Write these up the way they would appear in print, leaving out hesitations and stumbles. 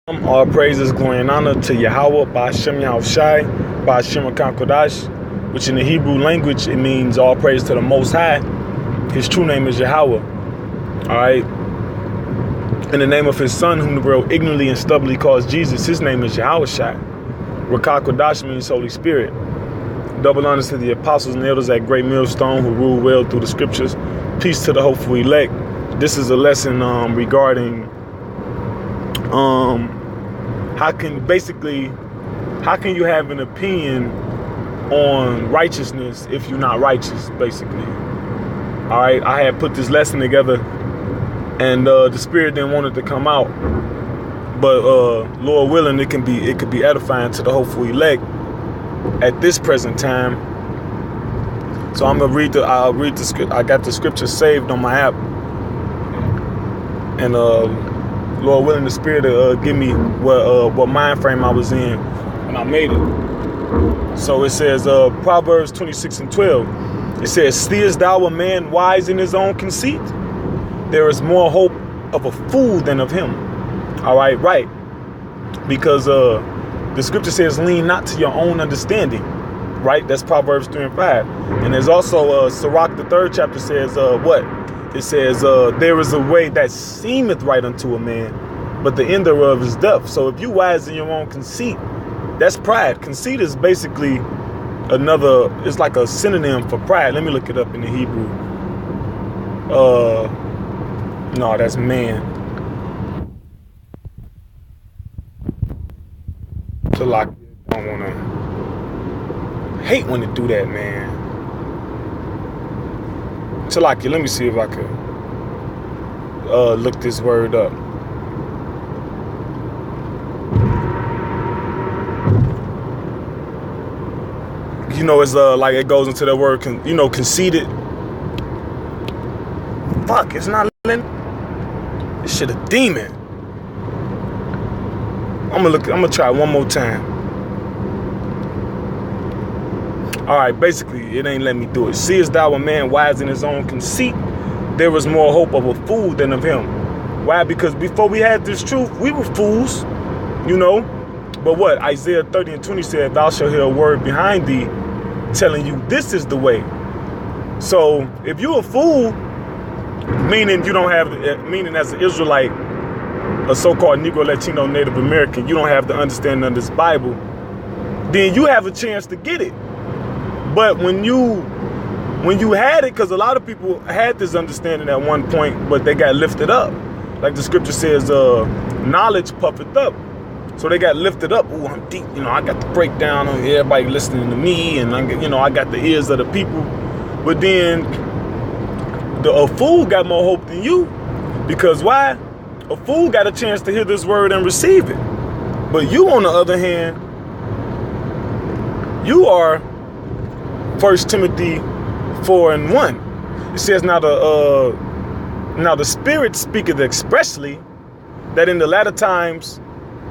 All praises, glory, and honor to Yahweh, Ba'ashem Yahushai, Ba'ashem HaKadosh, which in the Hebrew language, it means all praise to the Most High. His true name is Yahweh. All right. In the name of his son, whom the world ignorantly and stubbornly calls Jesus, his name is Yahushai. Rakakodash means Holy Spirit. Double honors to the apostles and elders at Great Millstone who rule well through the scriptures. Peace to the hopeful elect. This is a lesson regarding how can you have an opinion on righteousness if you're not righteous, basically. All right, I had put this lesson together and the spirit didn't want it to come out, but Lord willing, it could be edifying to the hopeful elect at this present time. So I'm gonna I'll read the script. I got the scripture saved on my app, and Lord willing, the spirit give me what mind frame I was in when I made it. So it says Proverbs 26:12. It says, "Seest thou a man wise in his own conceit? There is more hope of a fool than of him." All right, right. Because the scripture says, "Lean not to your own understanding." Right? That's Proverbs 3:5. And there's also Sirach, the 3rd chapter says what? It says, there is a way that seemeth right unto a man, but the end thereof is death. So if you wise in your own conceit, that's pride. Conceit is basically it's like a synonym for pride. Let me look it up in the Hebrew. No, that's man. So like, I don't wanna hate when they do that, man. So like, let me see if I could look this word up. You know, it's like it goes into the word, conceited. Fuck, it's not letting. This shit a demon. I'm gonna try one more time. All right, basically, it ain't letting me do it. "Seest thou a man wise in his own conceit? There is more hope of a fool than of him." Why? Because before we had this truth, we were fools, But what? Isaiah 30:20 said, "Thou shalt hear a word behind thee, telling you this is the way." So if you're a fool, meaning you don't have, meaning as an Israelite, a so-called Negro, Latino, Native American, you don't have the understanding of this Bible, then you have a chance to get it. But when you had it, because a lot of people had this understanding at one point, but they got lifted up. Like the scripture says, knowledge puffeth up. So they got lifted up. Ooh, I'm deep. I got the breakdown on everybody listening to me, and I got the ears of the people. But then a fool got more hope than you, because why? A fool got a chance to hear this word and receive it. But you, on the other hand, you are 1 Timothy 4:1. It says, now the Spirit speaketh expressly that in the latter times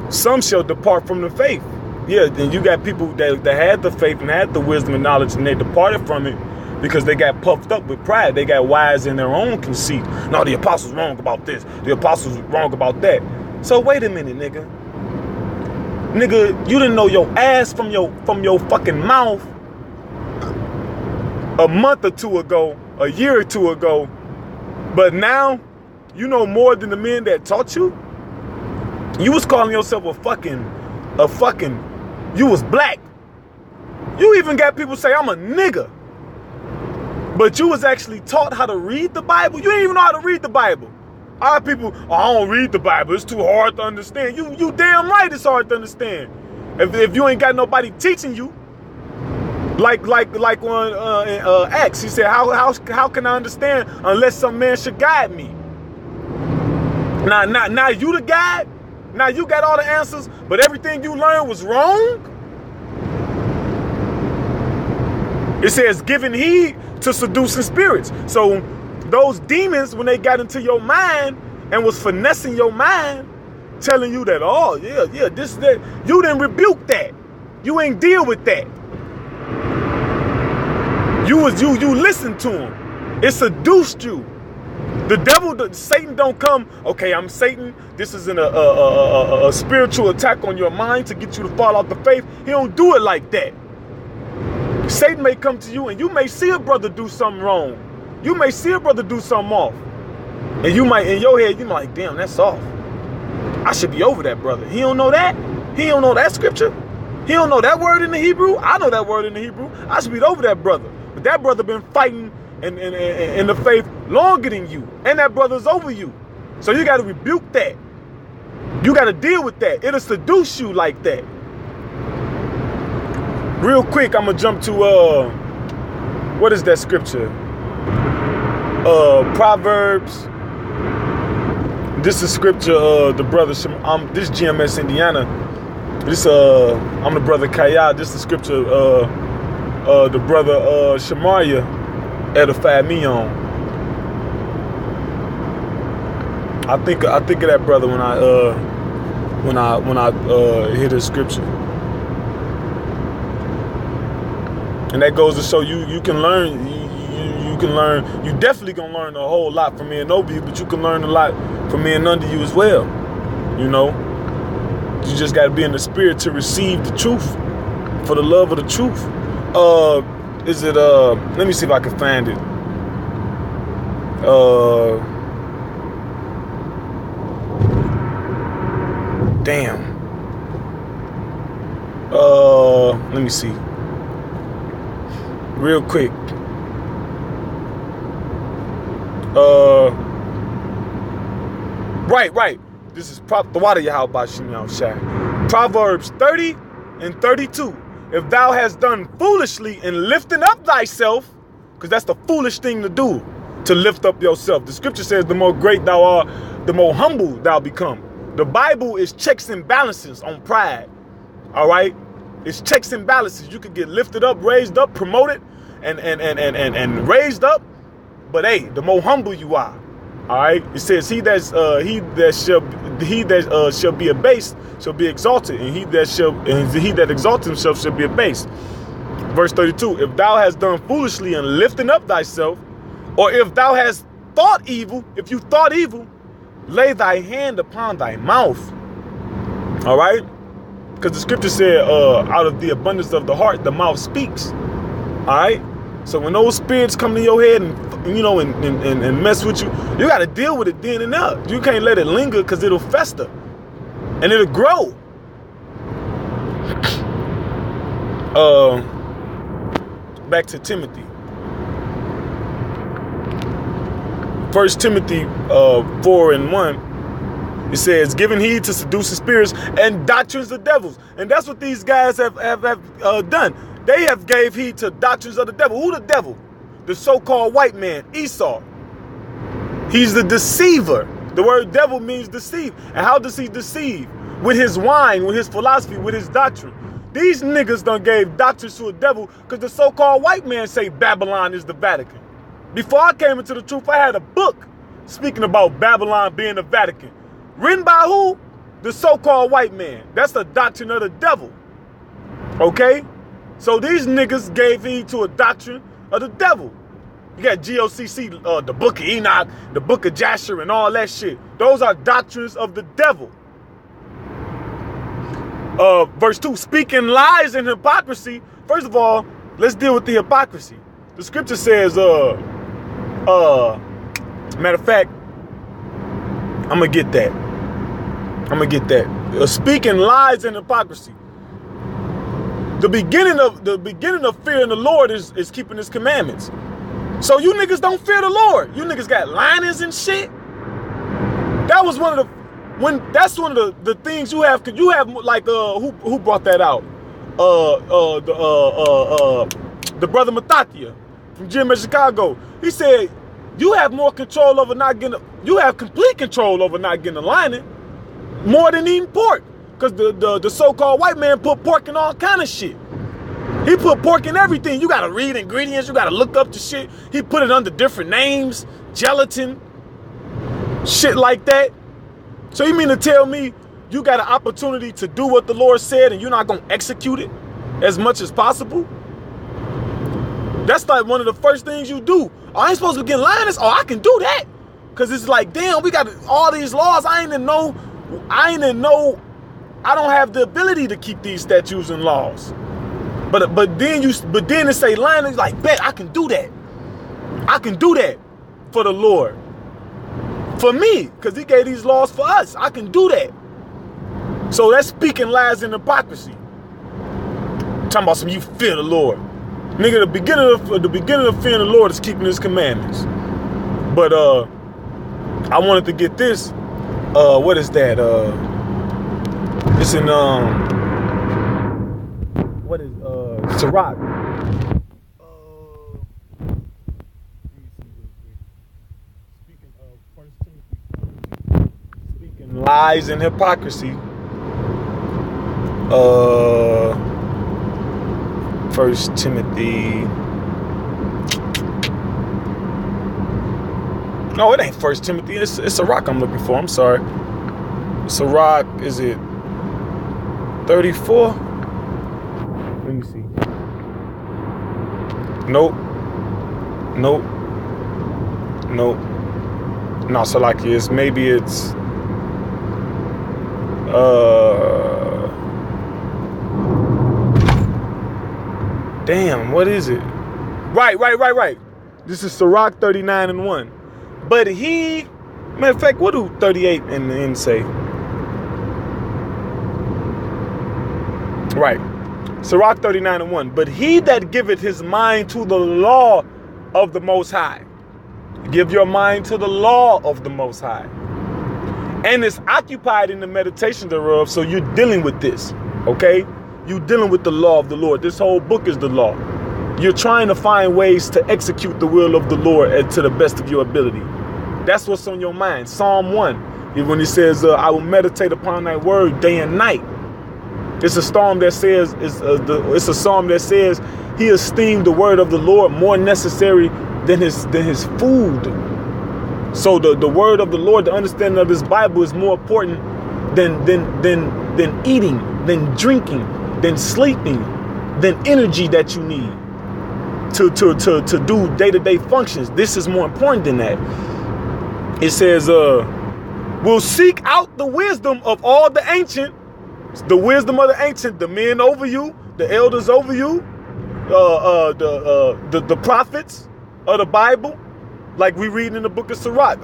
some shall depart from the faith. Yeah, and you got people that had the faith and had the wisdom and knowledge, and they departed from it because they got puffed up with pride. They got wise in their own conceit. No, the apostles wrong about this. The apostles wrong about that. So wait a minute, nigga. Nigga, you didn't know your ass from your fucking mouth a month or two ago, a year or two ago, but now you know more than the men that taught you. You was calling yourself a fucking, you was black. You even got people say I'm a nigga, but you was actually taught how to read the Bible. You didn't even know how to read the Bible. A lot of people, I don't read the Bible, it's too hard to understand. You damn right it's hard to understand. If you ain't got nobody teaching you, like on Acts, he said, how can I understand unless some man should guide me? Now you the guide. Now you got all the answers, but everything you learned was wrong. It says, giving heed to seducing spirits. So those demons, when they got into your mind and was finessing your mind, telling you that, oh yeah, this, that, you didn't rebuke that. You ain't deal with that. You listened to them. It seduced you. Satan don't come, okay, I'm Satan. This is a spiritual attack on your mind to get you to fall out the faith. He don't do it like that. Satan may come to you and you may see a brother do something wrong. You may see a brother do something off. And you might, in your head, you might like, damn, that's off. I should be over that brother. He don't know that. He don't know that scripture. He don't know that word in the Hebrew. I know that word in the Hebrew. I should be over that brother. But that brother been fighting in the faith longer than you. And that brother's over you. So you got to rebuke that. You got to deal with that. It'll seduce you like that. Real quick, I'm going to jump to, what is that scripture? Proverbs. This is scripture, the brother, this GMS Indiana. This, I'm the brother Kaya. This is scripture, the brother Shamaria edified me on. I think of that brother when I hear the scripture. And that goes to show you can learn. You can learn. You definitely gonna learn a whole lot from me and over you, but you can learn a lot from me and under you as well. You know, you just gotta be in the spirit to receive the truth, for the love of the truth. Is it let me see if I can find it. Damn. Let me see. Real quick. Right. This is the water Yahweh. Proverbs 30 and 32. If thou hast done foolishly in lifting up thyself, because that's the foolish thing to do, to lift up yourself. The scripture says the more great thou art, the more humble thou become. The Bible is checks and balances on pride. All right? It's checks and balances. You could get lifted up, raised up, promoted, and raised up. But hey, the more humble you are, all right. It says, he that shall be abased shall be exalted, and he that exalts himself shall be abased. Verse 32: If thou hast done foolishly in lifting up thyself, or if thou hast thought evil, if you thought evil, lay thy hand upon thy mouth. All right, because the scripture said, out of the abundance of the heart, the mouth speaks. All right. So when those spirits come to your head and mess with you, you got to deal with it then and there. You can't let it linger because it'll fester and it'll grow. Back to Timothy. 1 Timothy 4:1. It says, giving heed to seducing spirits and doctrines of devils. And that's what these guys have done. They have gave heed to doctrines of the devil. Who the devil? The so-called white man, Esau. He's the deceiver. The word devil means deceive. And how does he deceive? With his wine, with his philosophy, with his doctrine. These niggas done gave doctrines to a devil because the so-called white man say Babylon is the Vatican. Before I came into the truth, I had a book speaking about Babylon being the Vatican. Written by who? The so-called white man. That's the doctrine of the devil. Okay? So these niggas gave heed to a doctrine of the devil. You got GOCC, the book of Enoch, the book of Jasher, and all that shit. Those are doctrines of the devil. Verse 2, speaking lies and hypocrisy. First of all, let's deal with the hypocrisy. The scripture says, matter of fact, I'm gonna get that. Speaking lies and hypocrisy. The beginning of fearing the Lord is keeping his commandments. So you niggas don't fear the Lord. You niggas got linings and shit. That's one of the things you have. Could you have like who brought that out? The brother Mathathia from GMS Chicago. He said you have more control over not getting. You have complete control over not getting a lining, more than eating pork. Because the so-called white man put pork in all kind of shit. He put pork in everything. You got to read ingredients. You got to look up the shit. He put it under different names. Gelatin. Shit like that. So you mean to tell me you got an opportunity to do what the Lord said and you're not going to execute it as much as possible? That's like one of the first things you do. Oh, I ain't supposed to be getting lioness. Oh, I can do that. Cause it's like, damn, we got all these laws. I ain't know. I don't have the ability to keep these statutes and laws. But then it say lying, it's like, bet I can do that. I can do that for the Lord. For me, because he gave these laws for us. I can do that. So that's speaking lies and hypocrisy. Talking about some you fear the Lord. Nigga, the beginning of fearing the Lord is keeping his commandments. But I wanted to get this. What is that? It's in what is Sirach. Speaking of 1 Timothy, speaking lies and hypocrisy. 1 Timothy. No, it ain't 1 Timothy. It's Sirach I'm looking for. I'm sorry. Sirach, is it 34? Let me see. Nope. No, Sirach is. Maybe it's damn, what is it? Right. This is Sirach 39:1. But he, matter of fact, what do 38 and the end say? Right. Sirach 39:1. But he that giveth his mind to the law of the Most High. Give your mind to the law of the Most High. And is occupied in the meditation thereof. So you're dealing with this. Okay? You're dealing with the law of the Lord. This whole book is the law. You're trying to find ways to execute the will of the Lord to the best of your ability. That's what's on your mind. Psalm 1, when he says, I will meditate upon thy word day and night. It's a psalm that says, it's a psalm that says he esteemed the word of the Lord more necessary than his food. So the word of the Lord, the understanding of this Bible is more important than eating, than drinking, than sleeping, than energy that you need to do day-to-day functions. This is more important than that. It says, we'll seek out the wisdom of all the ancient, the men over you, the elders over you, the prophets of the Bible, like we read in the book of Sirach.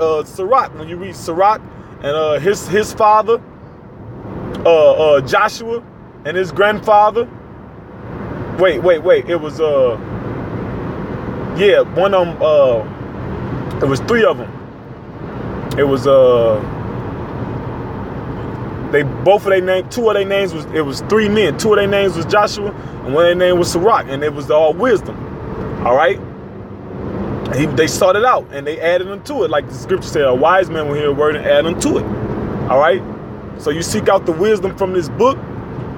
When you read Sirach and his father, Joshua, and his grandfather. Wait. It was one of them. It was three of them. It was both of their names. Two of their names was three men. Two of their names was Joshua, and one of their name was Sirach, and it was all wisdom. All right. They sought it out and they added unto it, like the scripture said. A wise man will hear a word and add unto it. All right. So you seek out the wisdom from this book,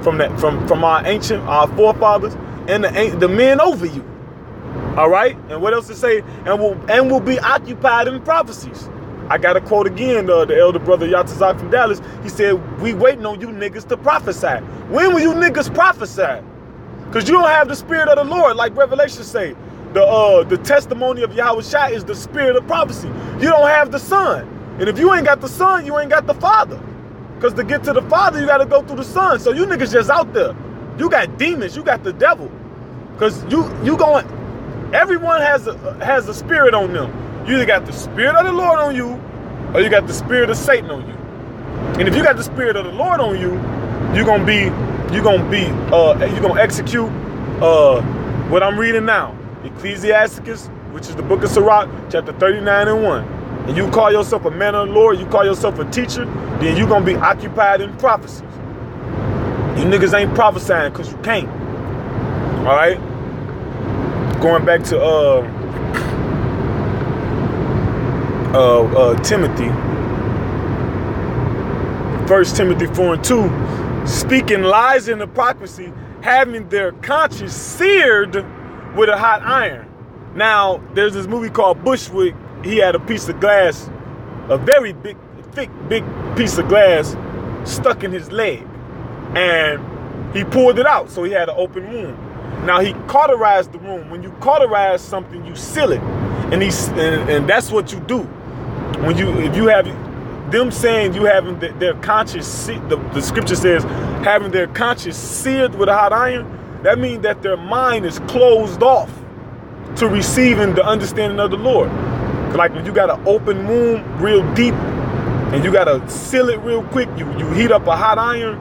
from our forefathers, and the men over you. All right. And what else to say? And will be occupied in prophecies. I got a quote again, the elder brother Yatazak from Dallas. He said, we waiting on you niggas to prophesy. When will you niggas prophesy? Because you don't have the spirit of the Lord, like Revelation say. The testimony of Yahweh Shai is the spirit of prophecy. You don't have the Son. And if you ain't got the Son, you ain't got the Father. Because to get to the Father, you got to go through the Son. So you niggas just out there. You got demons. You got the devil. Because you going, everyone has a spirit on them. You either got the spirit of the Lord on you, or you got the spirit of Satan on you. And if you got the spirit of the Lord on you, you're gonna execute what I'm reading now. Ecclesiasticus, which is the book of Sirach, chapter 39:1. And you call yourself a man of the Lord, you call yourself a teacher, then you're gonna be occupied in prophecies. You niggas ain't prophesying because you can't. All right? Going back to Timothy, 1 Timothy 4:2, speaking lies and hypocrisy, having their conscience seared with a hot iron. Now, there's this movie called Bushwick. He had a piece of glass, a very big, thick, big piece of glass stuck in his leg. And he pulled it out, so he had an open wound. Now, he cauterized the wound. When you cauterize something, you seal it. And that's what you do. if you have them saying you having their conscience, the scripture says having their conscience seared with a hot iron, that means that their mind is closed off to receiving the understanding of the Lord. Like when you got an open wound real deep and you got to seal it real quick, you heat up a hot iron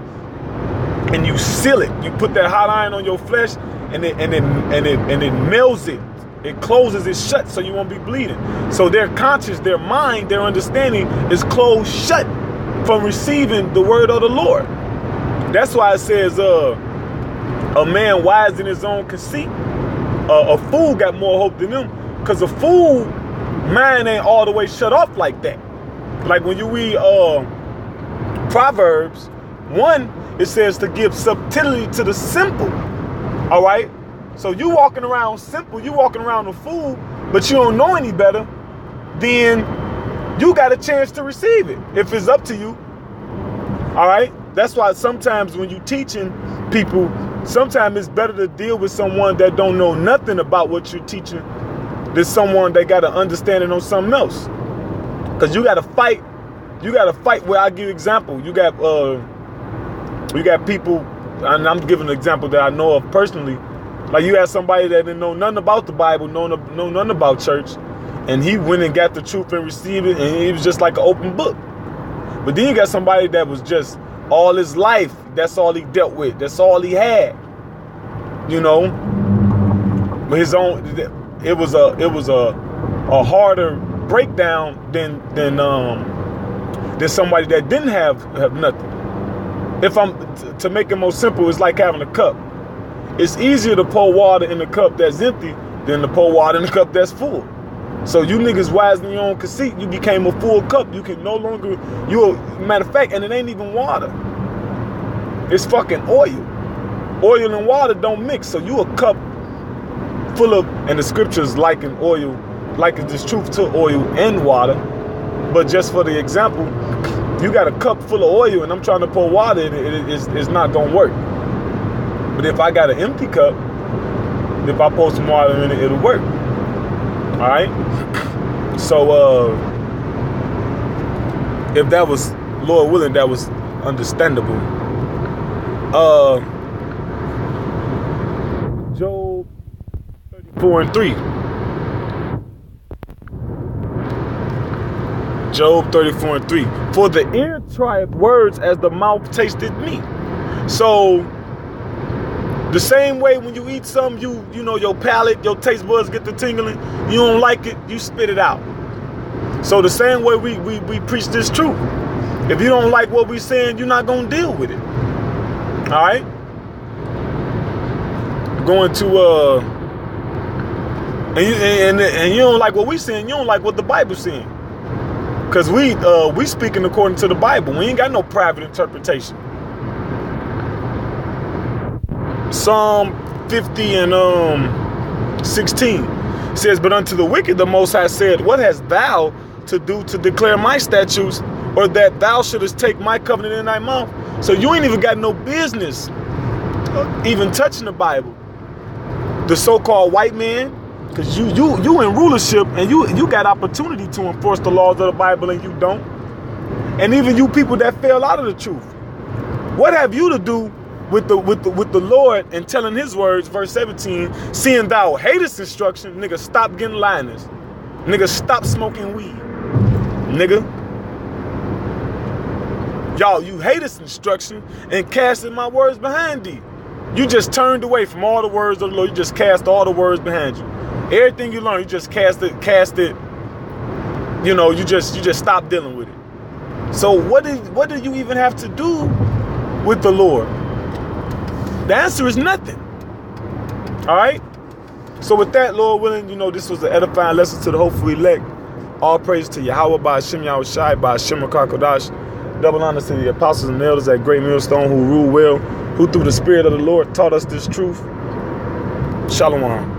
and you seal it. You put that hot iron on your flesh and it melts it. It closes it shut so you won't be bleeding. So their conscience, their mind, their understanding is closed shut from receiving the word of the Lord. That's why it says a man wise in his own conceit, a fool got more hope than him. Because a fool mind ain't all the way shut off like that. Like when you read Proverbs 1, it says to give subtlety to the simple. All right? So you walking around simple, you walking around a fool, but you don't know any better, then you got a chance to receive it if it's up to you. All right? That's why sometimes when you teaching people, sometimes it's better to deal with someone that don't know nothing about what you're teaching than someone that got an understanding on something else. Because you got to fight. You got to fight where I give example. You got people, and I'm giving an example that I know of personally. Like you had somebody that didn't know nothing about the Bible, know nothing about church, and he went and got the truth and received it, and it was just like an open book. But then you got somebody that was just all his life, that's all he dealt with, that's all he had, you know. But his own, it was a harder breakdown than somebody that didn't have nothing. If I'm to make it more simple, it's like having a cup. It's easier to pour water in a cup that's empty than to pour water in a cup that's full. So you niggas wise in your own conceit, you became a full cup. You can no longer, matter of fact, and it ain't even water. It's fucking oil. Oil and water don't mix. So you a cup full of, and the scriptures liken oil, liken this truth to oil and water. But just for the example, you got a cup full of oil and I'm trying to pour water in it, it's not gonna work. But if I got an empty cup, if I pour some water in it, it'll work. All right? So, if that was, Lord willing, that was understandable. Job 34:3. Job 34:3. For the ear trieth words as the mouth tasted meat. So, the same way when you eat something, you know your palate, your taste buds get to tingling. You don't like it, you spit it out. So the same way we preach this truth. If you don't like what we're saying, you're not gonna deal with it. All right. Going to and you don't like what we're saying. You don't like what the Bible's saying. Cause we speaking according to the Bible. We ain't got no private interpretation. Psalm 50 and 16 says, but unto the wicked the Most High said, what hast thou to do to declare my statutes, or that thou shouldest take my covenant in thy mouth? So you ain't even got no business even touching the Bible. The so-called white man, because you in rulership and you got opportunity to enforce the laws of the Bible and you don't. And even you people that fell out of the truth. What have you to do with the Lord and telling his words, verse 17, seeing thou hatest instruction, nigga, stop getting liners. Nigga, stop smoking weed. Nigga. Y'all, you hatest instruction and casting my words behind thee. You just turned away from all the words of the Lord. You just cast all the words behind you. Everything you learn, you just cast it, you know, you just stop dealing with it. So what do you even have to do with the Lord? The answer is nothing. All right? So with that, Lord willing, you know, this was an edifying lesson to the hopeful elect. All praise to Yahweh, by Hashem Yahushai, by Hashem HaKadosh. Double honor to the apostles and elders at Great Millstone who rule well, who through the Spirit of the Lord taught us this truth. Shalom.